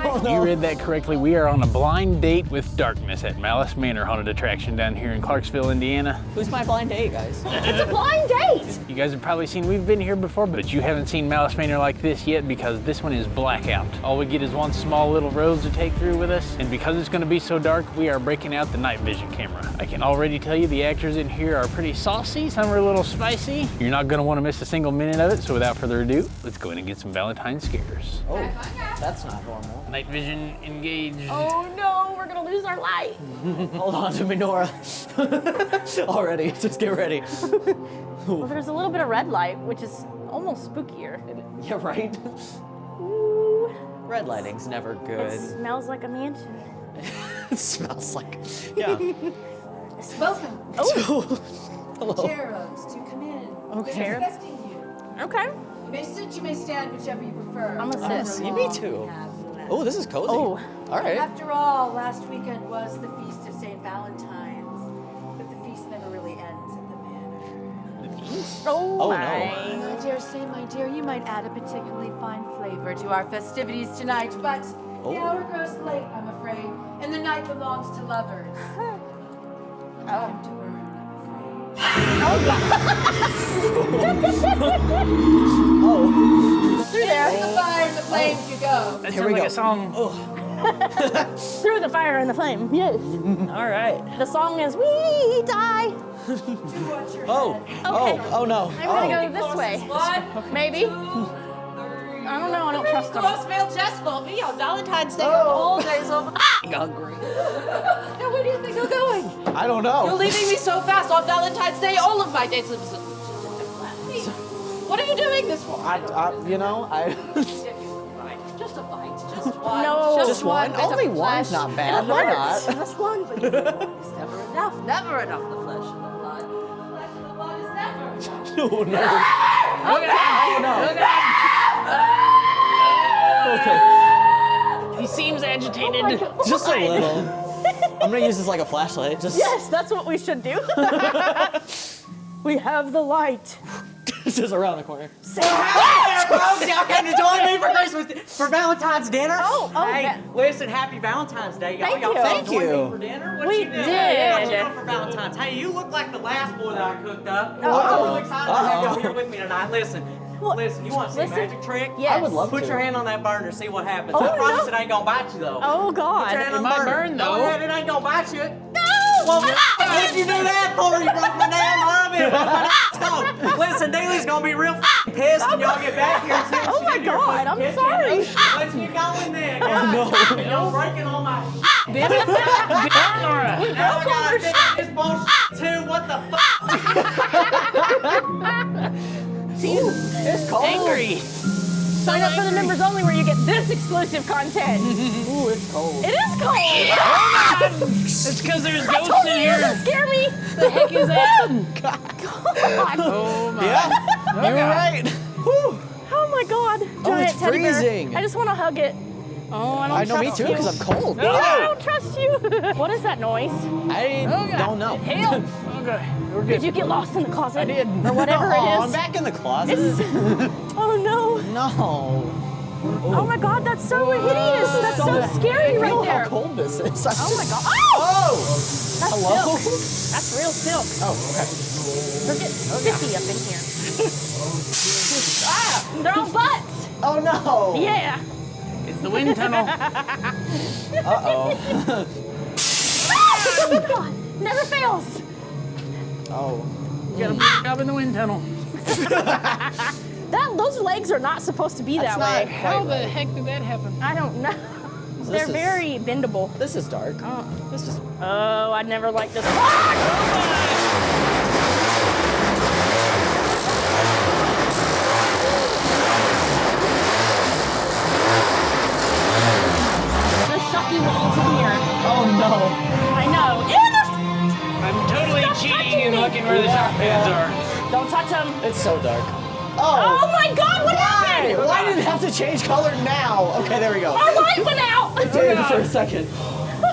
You read that correctly. We are on a blind date with darkness at Malice Manor haunted attraction down here in Clarksville, Indiana. Who's my blind date, guys? It's a blind date! You guys have probably seen, we've been here before, but you haven't seen Malice Manor like this yet because this one is blackout. All we get is one small little road to take through with us, and because it's gonna be so dark, we are breaking out the night vision camera. I can already tell you the actors in here are pretty saucy, some are a little spicy. You're not gonna wanna miss a single minute of it, so without further ado, let's go in and get some Valentine scares. Oh, that's not normal. Night vision engaged. Oh no, we're gonna lose our light. Hold on to me, Nora. Already, just get ready. Well, there's a little bit of red light, which is almost spookier. Yeah, right? Ooh, Red lighting's never it good. smells like a mansion. It smells like, yeah. Welcome, Oh. Hello. cherubs, to come in. Okay. We're expecting you. Okay. You may sit, you may stand, whichever you prefer. I'm gonna sit. Yeah, me too. Oh, this is cozy. Oh. All right. After all, last weekend was the feast of St. Valentine's, but the feast never really ends at the manor. Oh, Oh, my. no. I dare say, my dear, you might add a particularly fine flavor to our festivities tonight, but the hour grows late, I'm afraid, and the night belongs to lovers. Time to burn, I'm afraid. Through there. Into the fire and the flames you go. That Here sounds we like go. a song. Through the fire and the flame, yes. All right. The song is We Die. Do what you're Oh, oh no. I'm gonna go this way. Maybe. I don't know, I don't trust them. Close male chest for me on Valentine's Day of all days of. Hungry. Now, where do you think you're going? I don't know. You're leaving me so fast on Valentine's Day. All of my dates. What are you doing this for? You know, Just a bite. Just one. No. just one. bit of Only one's flesh. not bad. Why not? Just one, but it's never enough. Never enough. The flesh and the blood. The flesh and the blood is never enough. Oh no. Okay. He seems agitated. Just a little. I'm gonna use this like a flashlight. Just Yes, that's what we should do. We have the light. just around the corner. Hey, folks, y'all came to join me for Christmas, for Valentine's dinner. Oh, Hey, yeah. listen, happy Valentine's Day, y'all. Thank Y'all you. came Thank to join you. me for dinner. What We you doing? did. What you doing for Valentine's? Hey, you look like the last boy that I cooked up. Oh. I'm really excited to have y'all here with me tonight. Listen, listen, you want to see a listen. magic trick? Yes. I would love Put to. your hand on that burner, see what happens. Oh, I promise no. it ain't gonna bite you though. Oh, Put your hand God. on It the might burner. burn, though. Go ahead, it ain't gonna bite you. No! Well, what did you do that for? You broke my damn arm in. So, listen, Dealey's gonna be real pissed when y'all get back here and see what Oh she my did to your God, I'm kitchen. sorry. Let's get going then, guys. no. Y'all breaking all my Damn it. Nora. Now I gotta fix this bullshit too. What the fuck? It's cold. Angry. Sign up for the members only where you get this exclusive content. Ooh, it's cold. It is cold. It's because there's I ghosts told in you you're here. gonna scare me. The heck is that? God. Oh my. Yeah, you were right. Whew. Oh my God. Giant it's teddy bear. freezing. I just want to hug it. Oh, I don't I know, me trust too, you. because I'm cold. I don't trust you. What is that noise? I don't know. Help. Okay, we're Did good. you get lost in the closet? I did. Or whatever Oh, it I'm is. back in the closet. Oh no. No. Oh my God, that's so hideous. That's so scary right Feel there. how cold this is. Oh my God. Oh! Oh! That's Hello? silk. That's real silk. Oh, okay. They're getting sticky up in here. Ah! They're all butts. Oh no! Yeah. It's the wind tunnel. Uh-oh. Oh my God. Never fails. Oh. You gotta up in the wind tunnel. Those legs are not supposed to be That's that way. not How quite the right. heck did that happen? I don't know. They're is- very bendable. This is dark. This is... Oh, I'd never like this. The shucky walls in here. Oh no. I know. Ew, I'm totally Stop cheating touching and me. looking where the shock pads are. don't touch them. It's so dark. Oh Oh! my God, what happened? Why did it have to change color now? Okay, there we go. Our light went out. It did for a second.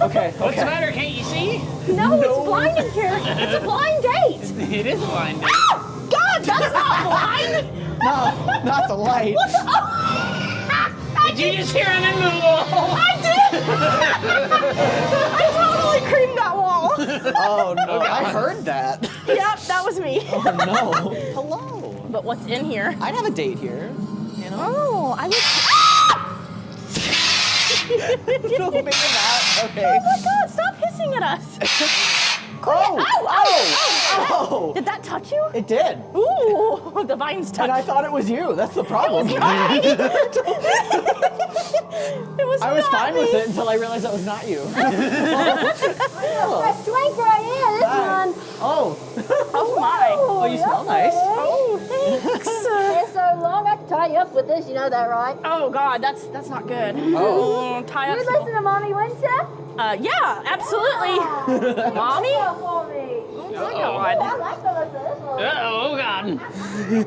Okay, What's the okay. matter? Can't you see? No, it's blind in here. It's a blind date. It is blind. Oh, God, that's not blind. No, not the light. What the? Oh. Did you just hear him in the wall? I did! I totally creamed that wall. Oh no, I heard that. Yep, that was me. Oh no. Hello. But what's in here? I'd have a date here. You know? Oh, I was. No, maybe not. Okay. Oh my God! Stop hissing at us. Oh, Oh! Did that touch you? It did. Ooh, the vines touched. And I thought it was you. That's the problem. It was I was not fine me. with it until I realized that was not you. Fresh drink right here, this one. Oh. Oh my. Oh, you smell nice. Oh, thanks. It's so long, I can tie you up with this, you know that, right? Oh God, that's not good. Oh. Tie You up. listen to Mommy, wouldn't you? Yeah, absolutely. Mommy? For me. Oh my I God. like the look of this one. Oh God.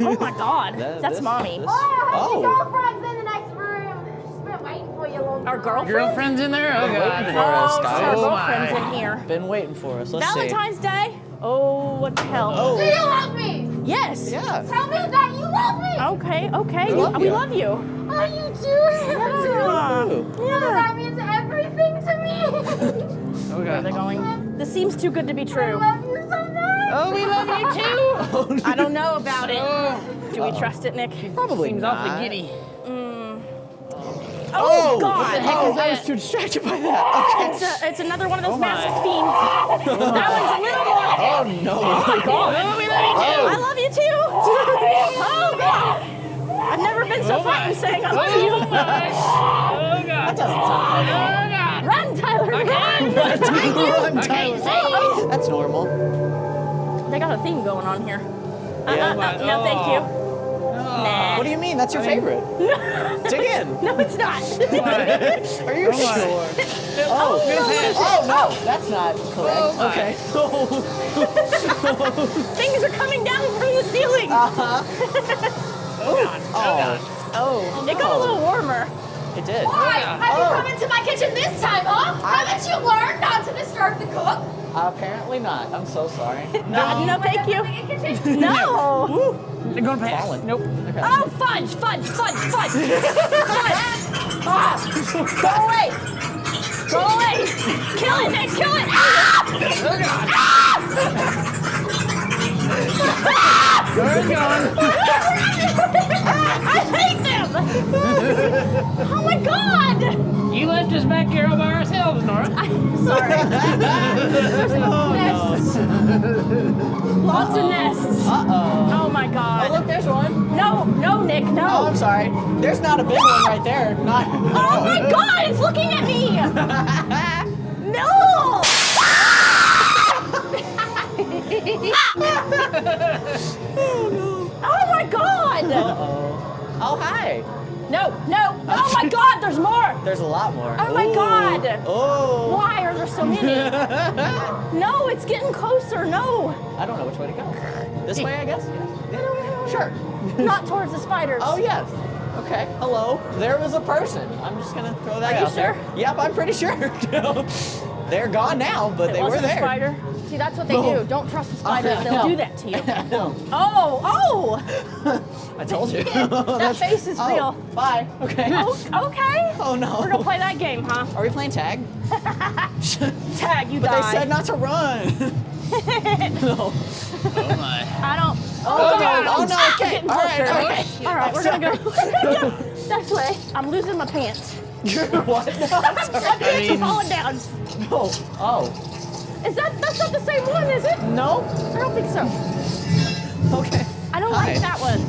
Oh my God. That's This- mommy. this- Oh, Oh. your girlfriend's in the next room. She's been waiting for you a long time. Our girlfriend? Girlfriend's in there? Oh Waiting God. for us, Oh, guys. our Oh, girlfriend's my. in here. Been waiting for us. Let's Valentine's Day? Oh, what the hell? Oh. Do you love me? Yes. see. Yeah. Tell me that you love me. Okay. We love We you. love you. Oh, you do? Yeah. Yeah, that means everything to me. Oh Where are they God. going? This seems too good to be I true. love you so much. Oh, we love you too. I don't know about it. Oh, Do we trust it, Nick? Probably seems not. awfully giddy. Oh, God. Oh, I was too distracted by that. It's another one of those Oh, my. masked fiends. That one's a little more. Oh no. Oh my God. Oh, we love you too. I love you too. Oh God. I've never been so Oh, frightened my. saying I love you. Oh my. Oh God. That doesn't sound like Oh God. Run, Tyler, run. Run, I can't Tyler. see. That's normal. They got a theme going on here. Yeah. No, thank you. Nah. What do you mean? That's your favorite. Dig in. No, it's not. Are you sure? Oh. Oh no, that's not correct. my. Okay. Things are coming down from the ceiling. Oh God. Oh God. Oh. It got a little warmer. It did. Why? yeah. Have you come into my kitchen this time, huh? Haven't you learned not to disturb the cook? Apparently not. I'm so sorry. No, thank you. In the kitchen? No. They're going past. Fallen. Nope. Okay. Oh, fudge. Fudge. Ah, go away. Go away. Kill it, Nick. Kill it. Ah! Good gone. I hate them. Oh my God. You left us back here all by ourselves, Nora. I'm sorry. Nests. Lots of nests. Uh-oh. Oh my Oh, God. look, there's one. No, Nick, Oh, no. I'm sorry. There's not a big one right there. Not. Oh my God, it's looking at me. No. Oh my God. Uh-oh. Oh, hi. No. Oh my God, there's more. There's a lot more. Oh my God. Oh. Why are there so many? No, it's getting closer. No. I don't know which way to go. This way, I guess? Yeah. Sure. Not towards the spiders. Oh, yes. Okay. Hello. There was a person. I'm just going to throw that Are you out there. sure? Yep, I'm pretty sure. They're gone now, but It they were wasn't a there. spider. See, that's what they Oh. do. Don't trust the spiders. I They'll know. do that to you. No. Oh. I told you. That face is real. Bye. Okay. Oh, okay. Oh, no. We're gonna play that game, huh? Are we playing tag? Tag, you But die. they said not to run. No. Oh my. I don't. Oh, God. no. Oh, no. Okay. Getting All right. closer. All right. All right, we're gonna go. That way. I'm losing my pants. What? No, I'm sorry. My pants are mean- falling down. No. Oh. That's not the same one, is it? No? I don't think so. Okay. I don't Hi. like that one.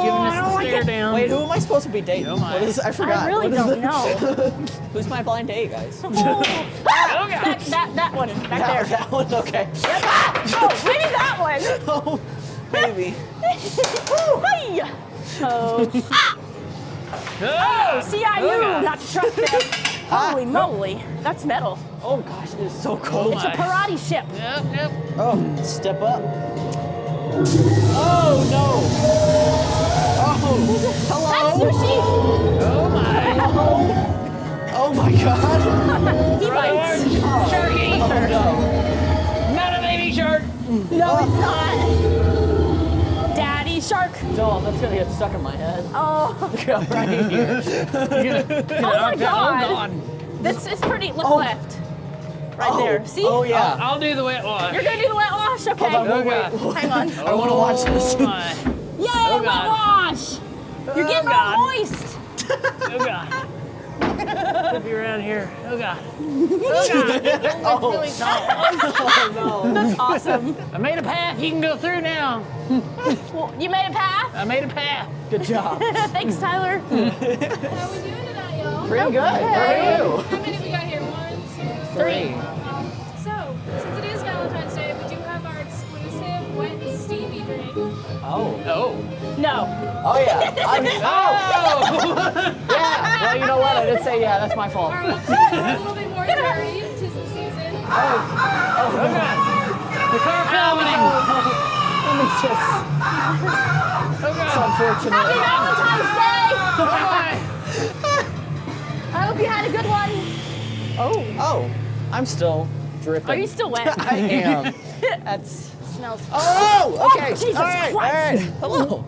Giving I us don't the like stare it. down. Wait, who am I supposed to be dating? Oh, my. What is? I forgot. I really What is don't it? know. Who's my blind date, guys? Oh, Oh, God. that one back there. That one. Okay. Oh, maybe that one. Oh, maybe. Hey. Oh, see, I knew not to trust them. Holy moly, that's metal. Oh gosh, it is so cold. It's a karate ship. Yep. Oh, step up. Oh no. Oh, That's hello. sushi. Oh my. Oh my God. He bites. Sharky. Oh no. Not a baby shark. No, it's not. Daddy shark. Oh, that's gonna get stuck in my head. Oh, Right here. oh my God. It's pretty, look left. Right there, see? Oh yeah. I'll do the wet wash. You're gonna do the wet wash? Okay. Hold on, Oh, wait. God. Hang on. I want to watch this. Oh, my. Yay, wet God. wash! You're getting all God. moist. Oh, God. Could be around here. Oh, God. That's awesome. I made a path. You can go through now. Well, you made a path? I made a path. Good job. Thanks, Tyler. How we doing tonight, y'all? Pretty good. How are you? How many we got here? 1, 2, 3. So, since it is Valentine's Day, we do have our exclusive wet and steamy drink. Oh. Oh. No. Oh yeah. Yeah. Well, you know what? I did say yeah. That's my fault. Our options are a little bit more dirty. 'Tis the season. Oh, God. The car following. Let me just. Oh, It's God. unfortunate. Happy Valentine's Day! Oh, my. I hope you had a good one. Oh. I'm still dripping. Are you still wet? I am. That's. Smells. Oh. Okay. Jesus all right. Christ. All right. Hello.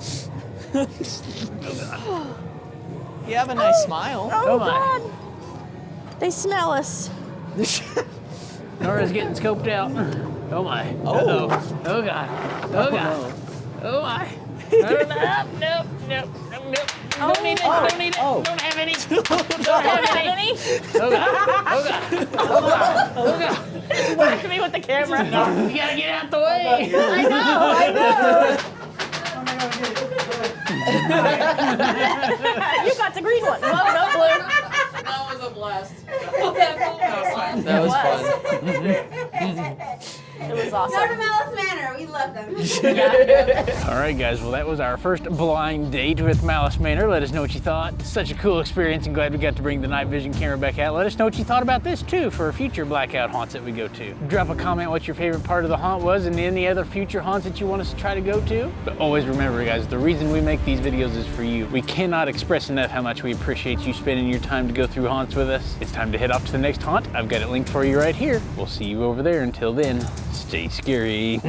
You have a nice smile. Oh, my. God. They smell us. Nora's getting scoped out. Oh, my. Oh. Uh-oh. Oh, God. Oh, God. Oh, my. Nope. Don't need it. Don't need it. Oh. Don't have any. Don't have any? Oh, God. Oh, God. Oh, God. Oh, God. Whack me with the camera. You gotta get out the way. I know. You got the green one. No, no blue. That was a blast. That was fun. It was Go to awesome. Malice Manor. We love them. All right, guys. Well, that was our first blind date with Malice Manor. Let us know what you thought. Such a cool experience, and glad we got to bring the night vision camera back out. Let us know what you thought about this too for future blackout haunts that we go to. Drop a comment what your favorite part of the haunt was and any other future haunts that you want us to try to go to. But always remember, guys, the reason we make these videos is for you. We cannot express enough how much we appreciate you spending your time to go through haunts with us. It's time to head off to the next haunt. I've got it linked for you right here. We'll see you over there. Until then, stay scary.